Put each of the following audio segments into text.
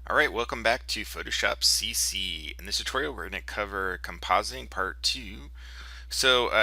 Alright, welcome back to Photoshop CC. In this tutorial we're going to cover compositing part 2.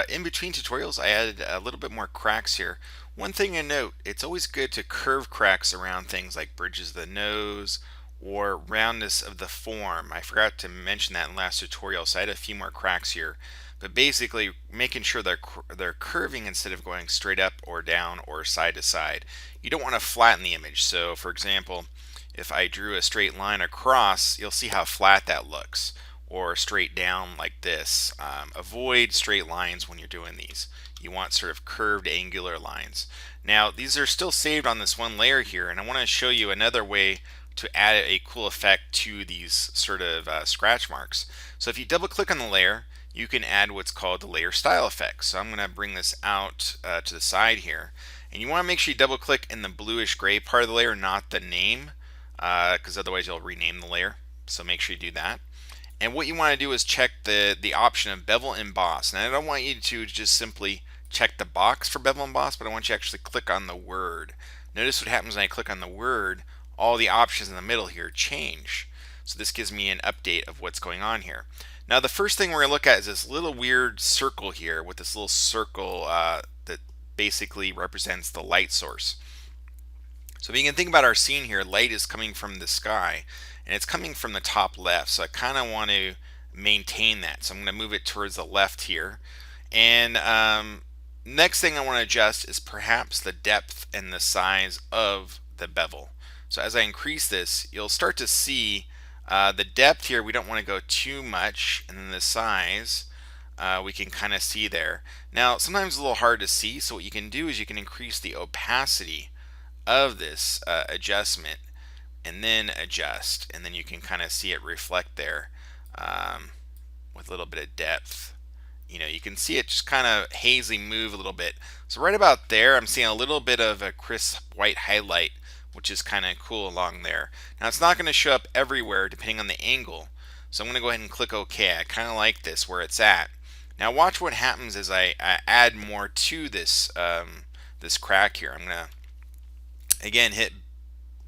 In between tutorials I added a little bit more cracks here. One thing to note, it's always good to curve cracks around things like bridges of the nose or roundness of the form. I forgot to mention that in last tutorial, so I had a few more cracks here. But basically making sure they're curving instead of going straight up or down or side to side. You don't want to flatten the image. So for example, if I drew a straight line across, you'll see how flat that looks, or straight down like this. Avoid straight lines when you're doing these. You want sort of curved angular lines. Now these are still saved on this one layer here, and I want to show you another way to add a cool effect to these sort of scratch marks. So if you double click on the layer, you can add what's called the layer style effect. So I'm going to bring this out to the side here, and you want to make sure you double click in the bluish gray part of the layer, not the name, because otherwise you'll rename the layer. So make sure you do that. And what you want to do is check the option of bevel emboss. And I don't want you to just simply check the box for bevel emboss, but I want you to actually click on the word. Notice what happens when I click on the word, all the options in the middle here change. So this gives me an update of what's going on here. Now the first thing we're going to look at is this little weird circle here with this little circle that basically represents the light source. So if you can think about our scene here, light is coming from the sky and it's coming from the top left. So I kind of want to maintain that. So I'm going to move it towards the left here. And next thing I want to adjust is perhaps the depth and the size of the bevel. So as I increase this, you'll start to see the depth here, we don't want to go too much, and then the size we can kind of see there. Now sometimes it's a little hard to see, so what you can do is you can increase the opacity of this adjustment and then adjust, and then you can kind of see it reflect there with a little bit of depth. You can see it just kind of hazy move a little bit. So right about there I'm seeing a little bit of a crisp white highlight, which is kind of cool along there. Now it's not going to show up everywhere depending on the angle, so I'm going to go ahead and click OK. I kind of like this where it's at. Now watch what happens as I add more to this this crack here. I'm going to again hit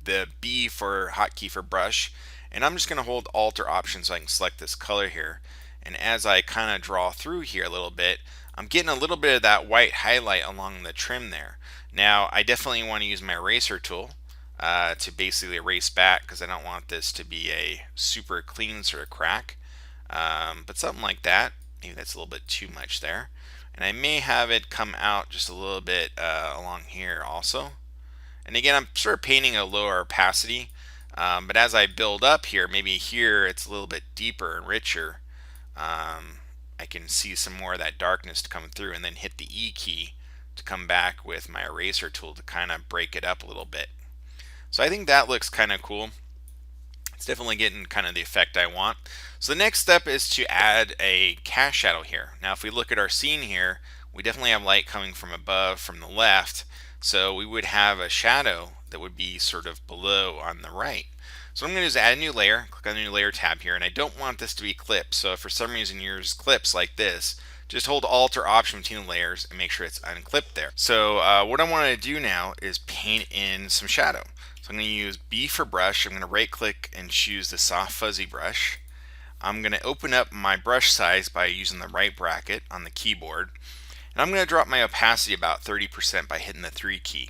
the B for hotkey for brush, and I'm just going to hold Alt or Option so I can select this color here. And as I kind of draw through here a little bit, I'm getting a little bit of that white highlight along the trim there. Now I definitely want to use my eraser tool to basically erase back, because I don't want this to be a super clean sort of crack, but something like that. Maybe that's a little bit too much there, and I may have it come out just a little bit along here also. And again, I'm sort of painting a lower opacity, but as I build up here, maybe here it's a little bit deeper and richer. I can see some more of that darkness to come through, and then hit the E key to come back with my eraser tool to kind of break it up a little bit. So I think that looks kind of cool. It's definitely getting kind of the effect I want. So the next step is to add a cast shadow here. Now if we look at our scene here, we definitely have light coming from above, from the left. So we would have a shadow that would be sort of below on the right. So what I'm going to do is add a new layer, click on the new layer tab here, and I don't want this to be clipped. So if for some reason yours clips like this, just hold Alt or Option between the layers and make sure it's unclipped there. So what I want to do now is paint in some shadow. So I'm going to use B for brush. I'm going to right click and choose the soft fuzzy brush. I'm going to open up my brush size by using the right bracket on the keyboard. And I'm going to drop my opacity about 30% by hitting the 3 key.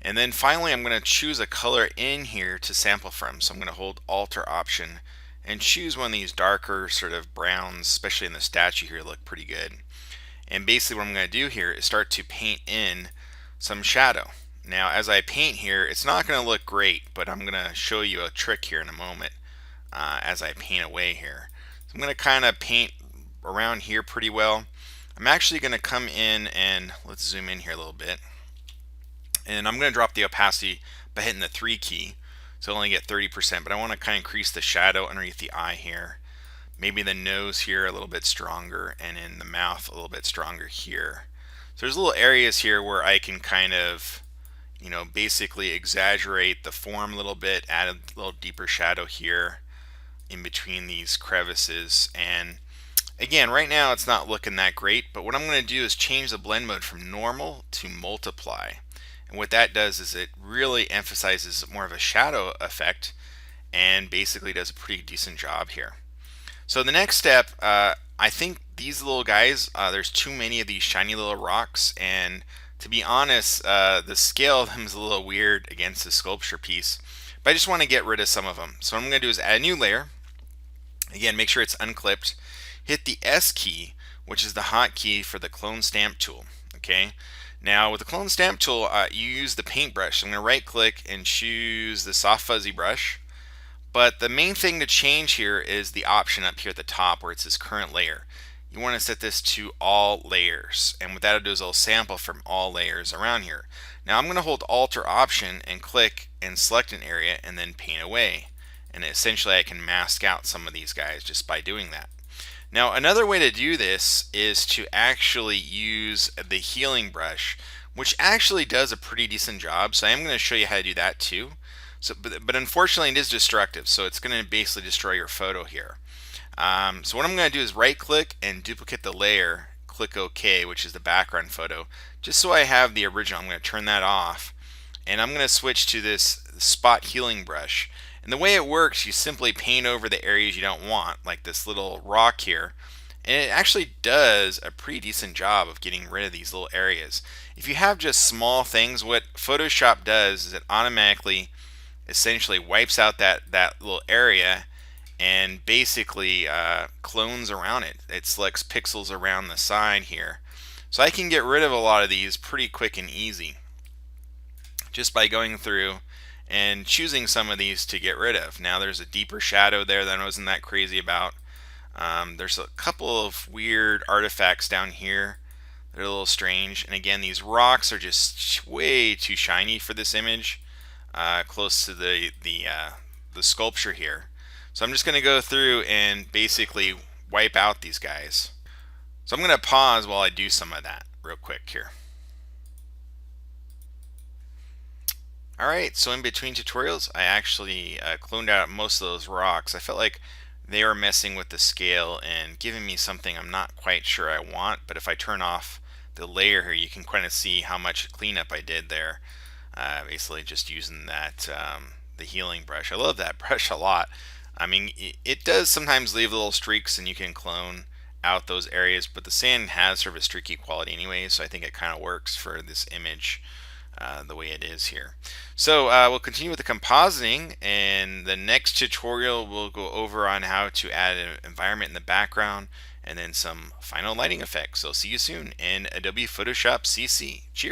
And then finally I'm going to choose a color in here to sample from. So I'm going to hold Alt or Option and choose one of these darker sort of browns, especially in the statue here, look pretty good. And basically what I'm going to do here is start to paint in some shadow. Now as I paint here, it's not going to look great, but I'm going to show you a trick here in a moment as I paint away here. So I'm going to kind of paint around here pretty well. I'm actually going to come in and let's zoom in here a little bit, and I'm going to drop the opacity by hitting the 3 key, so I only get 30%, but I want to kind of increase the shadow underneath the eye here, maybe the nose here a little bit stronger, and in the mouth a little bit stronger here. So there's little areas here where I can kind of basically exaggerate the form a little bit, add a little deeper shadow here in between these crevices. And again, right now it's not looking that great, but what I'm going to do is change the blend mode from normal to multiply. And what that does is it really emphasizes more of a shadow effect, and basically does a pretty decent job here. So the next step, I think these little guys, there's too many of these shiny little rocks, and to be honest, the scale of them is a little weird against the sculpture piece, but I just want to get rid of some of them. So what I'm going to do is add a new layer. Again, make sure it's unclipped. Hit the S key, which is the hotkey for the clone stamp tool. Okay. Now with the clone stamp tool, you use the paintbrush. I'm going to right click and choose the soft fuzzy brush. But the main thing to change here is the option up here at the top where it says current layer. You want to set this to all layers, and what that'll do is it'll sample from all layers around here. Now I'm going to hold Alt or Option and click and select an area and then paint away. And essentially I can mask out some of these guys just by doing that. Now another way to do this is to actually use the healing brush, which actually does a pretty decent job. So I am going to show you how to do that too. So, but unfortunately it is destructive, so it's going to basically destroy your photo here. So what I'm going to do is right click and duplicate the layer, click OK, which is the background photo, just so I have the original. I'm going to turn that off, and I'm going to switch to this spot healing brush. And the way it works, you simply paint over the areas you don't want, like this little rock here, and it actually does a pretty decent job of getting rid of these little areas. If you have just small things, what Photoshop does is it automatically essentially wipes out that little area and basically clones around it. It selects pixels around the side here. So I can get rid of a lot of these pretty quick and easy just by going through and choosing some of these to get rid of. Now there's a deeper shadow there that I wasn't that crazy about. There's a couple of weird artifacts down here. They're a little strange. And again, these rocks are just way too shiny for this image, close to the sculpture here. So I'm just going to go through and basically wipe out these guys. So I'm going to pause while I do some of that real quick here. Alright, so in between tutorials, I actually cloned out most of those rocks. I felt like they were messing with the scale and giving me something I'm not quite sure I want, but if I turn off the layer here, you can kind of see how much cleanup I did there. Basically just using that, the healing brush. I love that brush a lot. I mean, it does sometimes leave little streaks and you can clone out those areas, but the sand has sort of a streaky quality anyway, so I think it kind of works for this image the way it is here. So we'll continue with the compositing, and the next tutorial we'll go over on how to add an environment in the background and then some final lighting effects. So see you soon in Adobe Photoshop CC. Cheers.